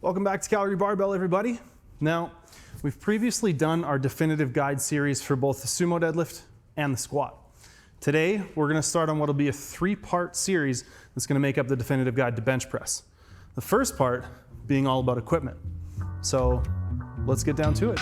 Welcome back to Calgary Barbell, everybody. Now, we've previously done our definitive guide series for both the sumo deadlift and the squat. Today, we're gonna start on what'll be a three-part series that's gonna make up the definitive guide to bench press. The first part being all about equipment. So let's get down to it.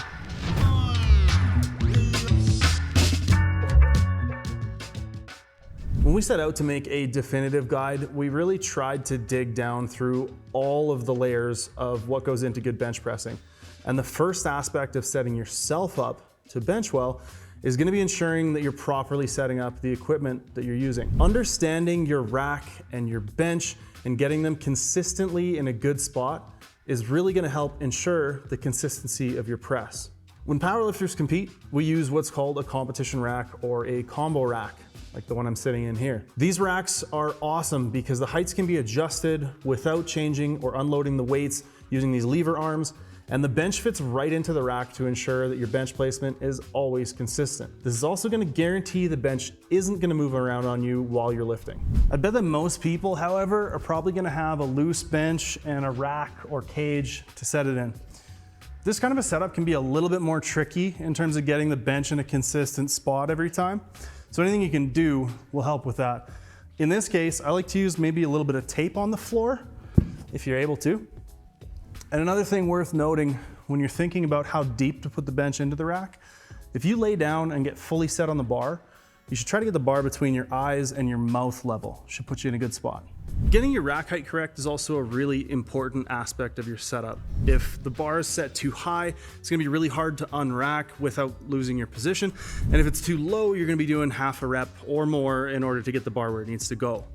When we set out to make a definitive guide, we really tried to dig down through all of the layers of what goes into good bench pressing. And the first aspect of setting yourself up to bench well is going to be ensuring that you're properly setting up the equipment that you're using. Understanding your rack and your bench and getting them consistently in a good spot is really going to help ensure the consistency of your press. When powerlifters compete, we use what's called a competition rack or a combo rack, like the one I'm sitting in here. These racks are awesome because the heights can be adjusted without changing or unloading the weights using these lever arms, and the bench fits right into the rack to ensure that your bench placement is always consistent. This is also gonna guarantee the bench isn't gonna move around on you while you're lifting. I bet that most people, however, are probably gonna have a loose bench and a rack or cage to set it in. This kind of a setup can be a little bit more tricky in terms of getting the bench in a consistent spot every time. So anything you can do will help with that. In this case, I like to use maybe a little bit of tape on the floor, if you're able to. And another thing worth noting when you're thinking about how deep to put the bench into the rack, if you lay down and get fully set on the bar, you should try to get the bar between your eyes and your mouth level. Should put you in a good spot. Getting your rack height correct is also a really important aspect of your setup. If the bar is set too high, it's gonna be really hard to unrack without losing your position. And if it's too low, you're gonna be doing half a rep or more in order to get the bar where it needs to go.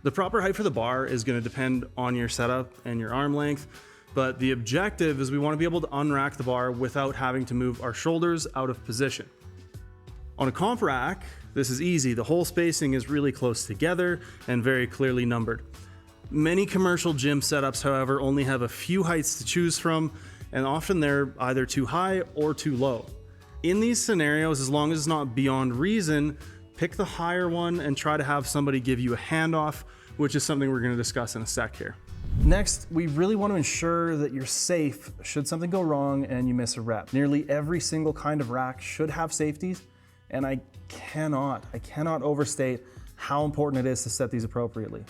The proper height for the bar is gonna depend on your setup and your arm length, but the objective is we wanna be able to unrack the bar without having to move our shoulders out of position. On a comp rack, this is easy. The hole spacing is really close together and very clearly numbered. Many commercial gym setups, however, only have a few heights to choose from, and often they're either too high or too low. In these scenarios, as long as it's not beyond reason, pick the higher one and try to have somebody give you a handoff, which is something we're going to discuss in a sec here. Next, we really want to ensure that you're safe should something go wrong and you miss a rep. Nearly every single kind of rack should have safeties, and I cannot overstate how important it is to set these appropriately.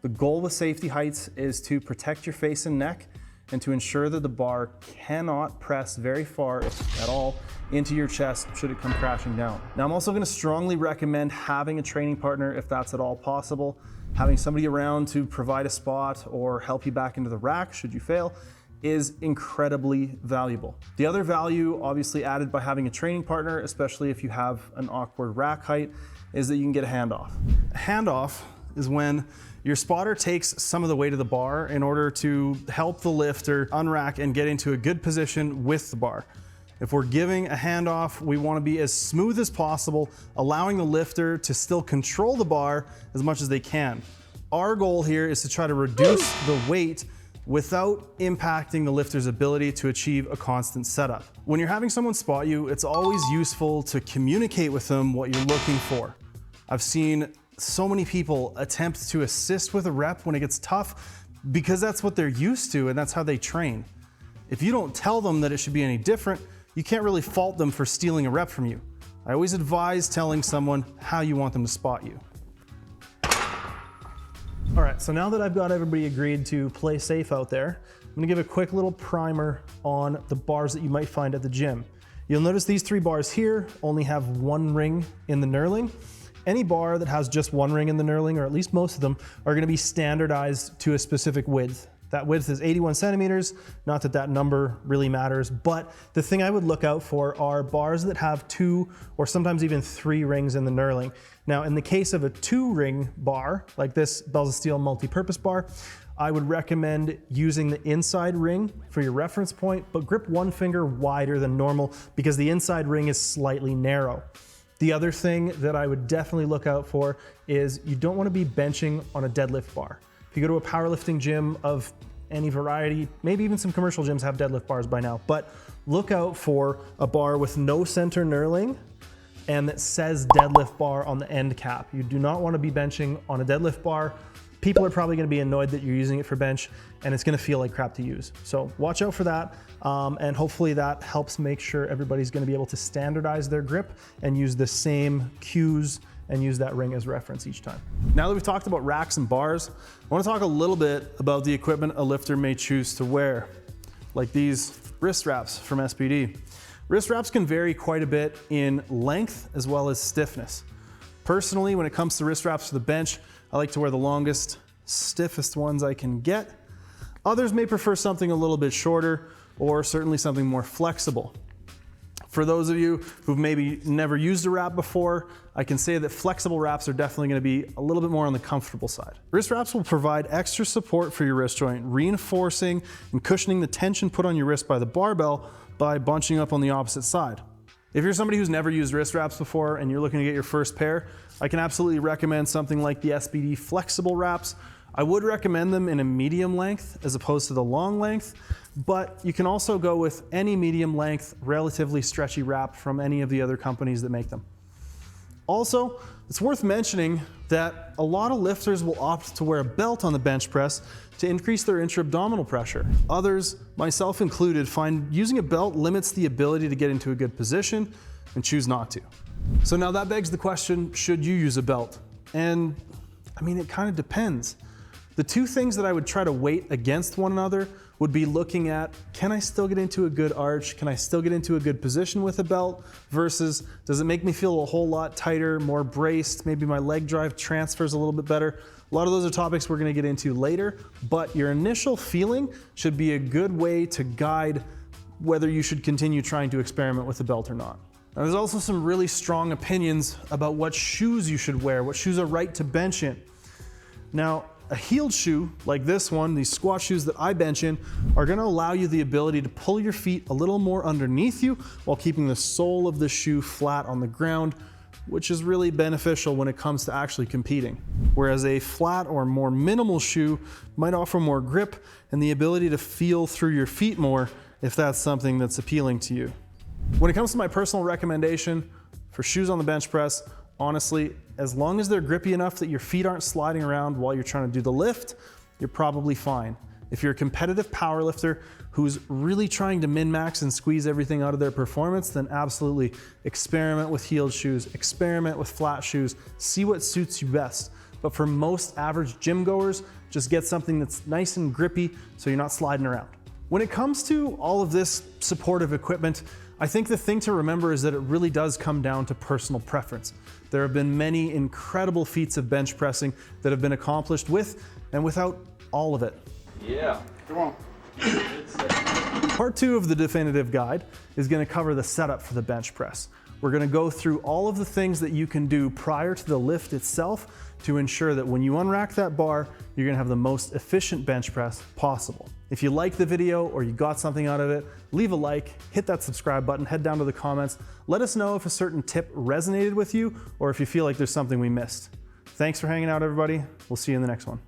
The goal with safety heights is to protect your face and neck and to ensure that the bar cannot press very far, if at all, into your chest should it come crashing down. Now, I'm also going to strongly recommend having a training partner if that's at all possible. Having somebody around to provide a spot or help you back into the rack should you fail is incredibly valuable. The other value obviously added by having a training partner, especially if you have an awkward rack height, is that you can get a handoff. A handoff is when your spotter takes some of the weight of the bar in order to help the lifter unrack and get into a good position with the bar. If we're giving a handoff, we want to be as smooth as possible, allowing the lifter to still control the bar as much as they can. Our goal here is to try to reduce the weight without impacting the lifter's ability to achieve a constant setup. When you're having someone spot you, it's always useful to communicate with them what you're looking for. I've seen so many people attempt to assist with a rep when it gets tough because that's what they're used to and that's how they train. If you don't tell them that it should be any different, you can't really fault them for stealing a rep from you. I always advise telling someone how you want them to spot you. All right, so now that I've got everybody agreed to play safe out there, I'm gonna give a quick little primer on the bars that you might find at the gym. You'll notice these three bars here only have one ring in the knurling. Any bar that has just one ring in the knurling, or at least most of them, are gonna be standardized to a specific width. That width is 81 centimeters, not that that number really matters, but the thing I would look out for are bars that have 2 or sometimes even 3 rings in the knurling. Now, in the case of a 2-ring bar, like this Bells of Steel multi-purpose bar, I would recommend using the inside ring for your reference point, but grip one finger wider than normal because the inside ring is slightly narrow. The other thing that I would definitely look out for is you don't want to be benching on a deadlift bar. If you go to a powerlifting gym of any variety, maybe even some commercial gyms have deadlift bars by now, but look out for a bar with no center knurling and that says deadlift bar on the end cap. You do not want to be benching on a deadlift bar people are probably gonna be annoyed that you're using it for bench and it's gonna feel like crap to use. So watch out for that. And hopefully that helps make sure everybody's gonna be able to standardize their grip and use the same cues and use that ring as reference each time. Now that we've talked about racks and bars, I wanna talk a little bit about the equipment a lifter may choose to wear, like these wrist wraps from SPD. Wrist wraps can vary quite a bit in length as well as stiffness. Personally, when it comes to wrist wraps for the bench, I like to wear the longest, stiffest ones I can get. Others may prefer something a little bit shorter or certainly something more flexible. For those of you who've maybe never used a wrap before, I can say that flexible wraps are definitely gonna be a little bit more on the comfortable side. Wrist wraps will provide extra support for your wrist joint, reinforcing and cushioning the tension put on your wrist by the barbell by bunching up on the opposite side. If you're somebody who's never used wrist wraps before and you're looking to get your first pair, I can absolutely recommend something like the SPD flexible wraps. I would recommend them in a medium length as opposed to the long length, but you can also go with any medium length, relatively stretchy wrap from any of the other companies that make them. Also, it's worth mentioning that a lot of lifters will opt to wear a belt on the bench press to increase their intra-abdominal pressure. Others, myself included, find using a belt limits the ability to get into a good position and choose not to. So now that begs the question, should you use a belt? And I mean, it kind of depends. The two things that I would try to weight against one another would be looking at, can I still get into a good arch? Can I still get into a good position with a belt? Versus, does it make me feel a whole lot tighter, more braced? Maybe my leg drive transfers a little bit better. A lot of those are topics we're gonna get into later, but your initial feeling should be a good way to guide whether you should continue trying to experiment with the belt or not. Now, there's also some really strong opinions about what shoes you should wear, what shoes are right to bench in. Now, a heeled shoe like this one, these squat shoes that I bench in, are gonna allow you the ability to pull your feet a little more underneath you while keeping the sole of the shoe flat on the ground, which is really beneficial when it comes to actually competing. Whereas a flat or more minimal shoe might offer more grip and the ability to feel through your feet more if that's something that's appealing to you. When it comes to my personal recommendation for shoes on the bench press, honestly, as long as they're grippy enough that your feet aren't sliding around while you're trying to do the lift, you're probably fine. If you're a competitive powerlifter who's really trying to min-max and squeeze everything out of their performance, then absolutely experiment with heeled shoes, experiment with flat shoes, see what suits you best. But for most average gym goers, just get something that's nice and grippy so you're not sliding around. When it comes to all of this supportive equipment, I think the thing to remember is that it really does come down to personal preference. There have been many incredible feats of bench pressing that have been accomplished with and without all of it. Yeah, come on. Part 2 of the definitive guide is going to cover the setup for the bench press. We're going to go through all of the things that you can do prior to the lift itself to ensure that when you unrack that bar, you're going to have the most efficient bench press possible. If you like the video or you got something out of it, leave a like, hit that subscribe button, head down to the comments. Let us know if a certain tip resonated with you or if you feel like there's something we missed. Thanks for hanging out, everybody. We'll see you in the next one.